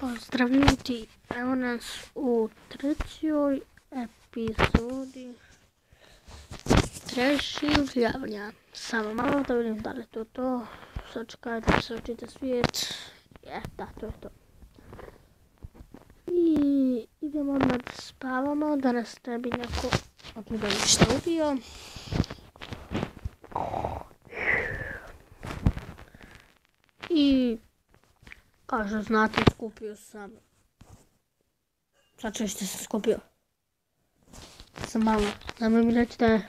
Pozdrav ljudi, evo nas u trećoj epizodi preživljavanja. Samo malo da vidim da li je to. Sačekajte da se očite svijet. Da, to je to. I idemo odmah da spavamo, da nas ne bi neko od njega ništa ubio. I kao što znate, skupio sam. Sad što sam skupio. Sam malo. Znamo mi reći da je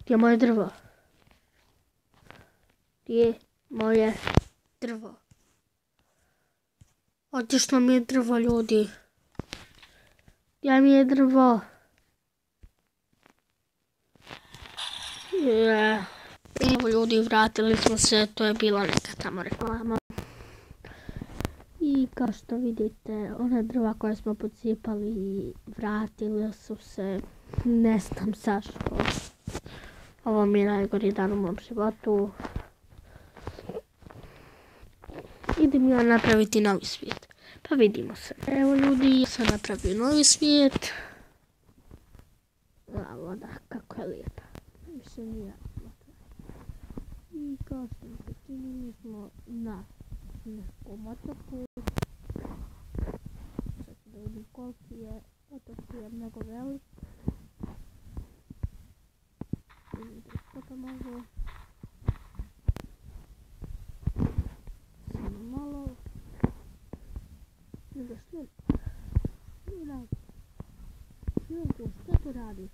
gdje je moje drvo. Gdje je moje drvo. Otišlo mi je drvo, ljudi. Gdje mi je drvo? Evo ljudi, vratili smo se, to je bila neka tamo reklama. I kao što vidite, one drva koje smo podsipali, vratile su se, ne znam zašto. Ovo mi je najgori dan u mom životu. Idem ja napraviti novi svijet. Pa vidimo se. Evo ljudi, sam napravio novi svijet. A voda, kako je lijepa. Više nije. I kao što mi se čini, mi smo na nekom otoku. Sad ću da vidim koliki je. Otok je mnogo velik. Vidite što to mogu. Samo malo. Nego što? Šljunku, što tu radiš?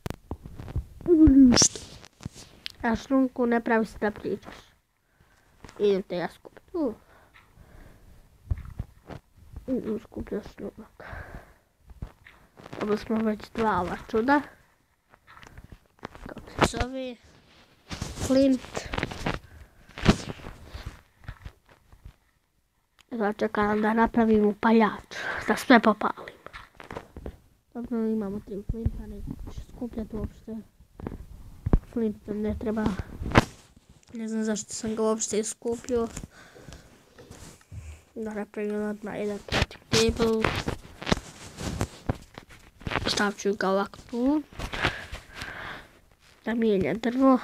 Ništa. A šljunku ne pravi se da pričaš. Idem te ja skupiti. Idem skupiti šljunak. Ovo smo već dva ova čuda. Kako se zove? Flint. Sad čekam da napravim upaljač. Da sve popalim. Dobro, imamo 3 flinta, neću skupljati uopšte. Flint ne treba. Ne znam zašto sam ga uopšte iskupio. Da napravim odmah jedan crafting table. Stavit ću ga ovako tu. Da mijenja drvo.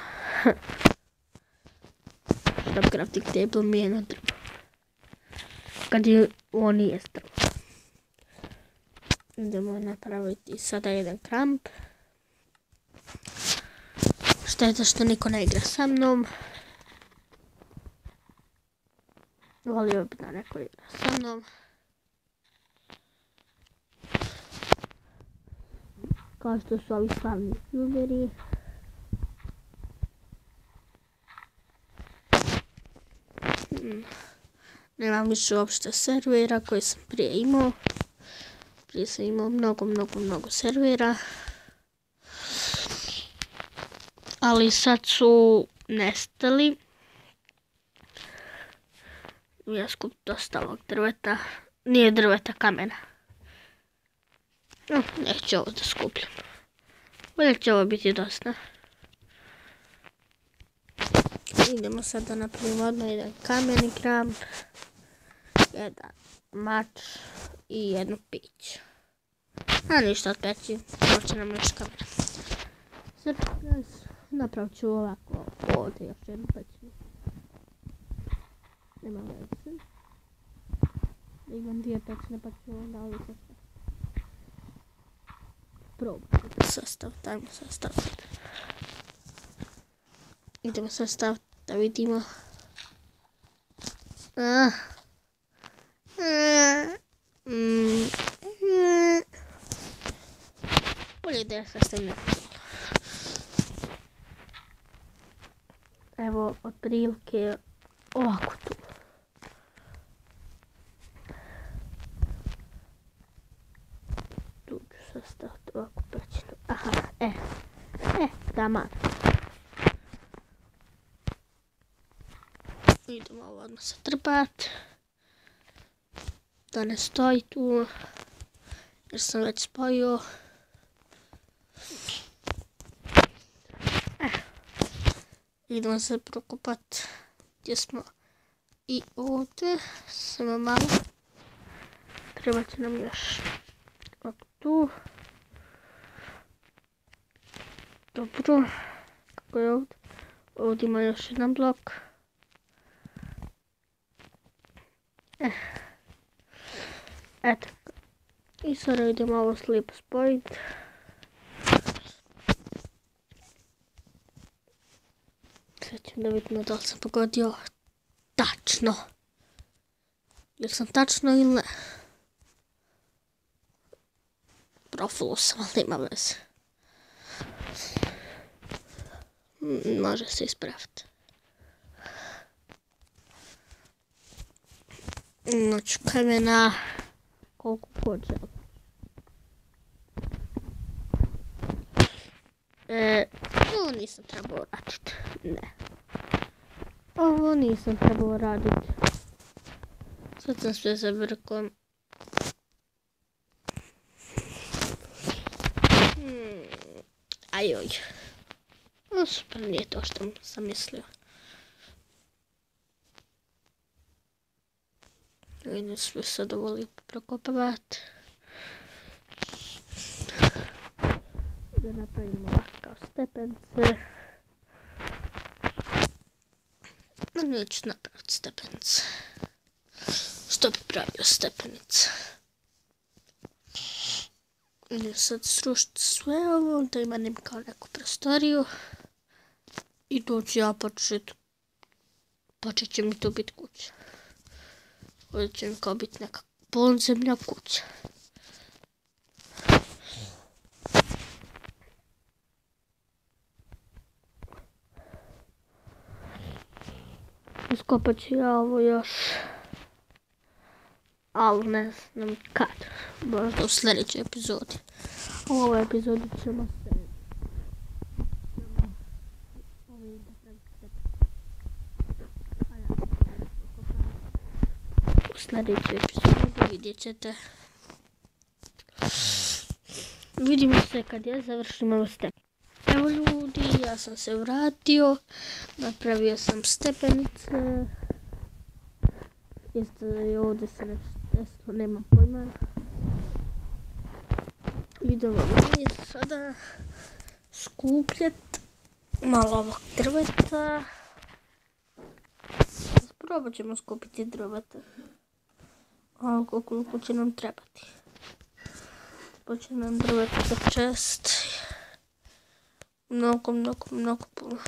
Da crafting table mijenja drvo. Kad je on nije drvo. Idemo napraviti sada jedan kramp. Šteta što niko ne igra sa mnom. Volio bi da neko igra sa mnom. Kao što su ovi slavni youtuberi. Nemam više uopšte servera koje sam prije imao. Prije sam imao mnogo servera. Ali sad su nestali. Ja skupim dosta ovog drveta. Nije drveta, kamena. Neću ovo da skupljam. Bolje će ovo biti dosta. Idemo sad da napravimo odmah jedan kameni kramp. Jedan mač i jednu pić. A ništa od peći. Hoće nam još kamera. Sad napravit ću ovako ovdje još jednu pećinu. Nema veze. Imam 2 pećine pa ću onda ovdje sastaviti. Probajte da sastaviti, ajmo sastaviti. Idemo sastaviti da vidimo. Bolje da ja sastavim. Evo, otprilike ovako tu. Tu ću sastaviti ovako pećinu. Aha, taman. Idemo ovo odmah satrpati. Da ne stoji tu. Jer sam već spojio. Idemo se prokopati gdje smo i ovdje. Samo malo. Treba će nam još ovako tu. Dobro. Kako je ovdje? Ovdje ima još jedan blok. Eto. I sada idemo ovo slijepo spojiti. Sad ćemo da vidimo da li sam pogodio tačno. Jel sam tačno ili ne? Profilu sam, ali nema veze. Može se ispraviti. Znači, kamena koliko god želim. Ovo nisam trebao raditi. Ne. Ovo nisam trebao raditi. Sad sam sve zabrkao. Ajoj. Super, nije to što sam mislio. Idem sve sad ovo lijepo prokopavati. Da napravimo ovakav stepence. Neću napraviti stepence. Što bi pravio stepenice? Idem sad srušiti sve ovo, da imam kao neku prostoriju. I tu ću ja počet će mi tu biti kuća. Ovdje će mi kao biti neka podzemlja kuća. Iskopat ću ja ovo još. Ali ne znam kad. Možda u sljedećoj epizodi. U ovoj epizodi ćemo se... U sljedećoj epizodi vidjet ćete. Vidimo se kad ja završim ovo stepenice. Evo ljudi, ja sam se vratio. Napravio sam stepenice. Jeste da ovdje se nešto desilo, nemam pojma. Idemo mi sada skupljati malo ovog drveta. Probat ćemo skupiti drveta. Koliko će nam trebati. Poće nam drveta za čest. Mnogo puno.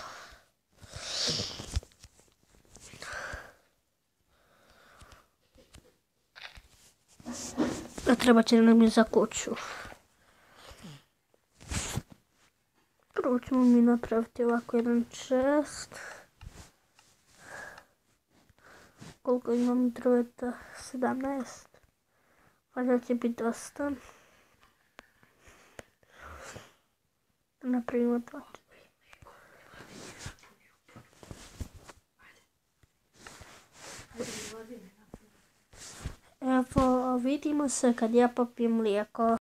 A treba će nam i za kuću. Prvo ćemo mi napraviti ovako jedan čest. Koliko imam drveta? 17. Valjda će biti dosta. Napravimo dva. Evo, vidimo se kad ja popijem mlijeko.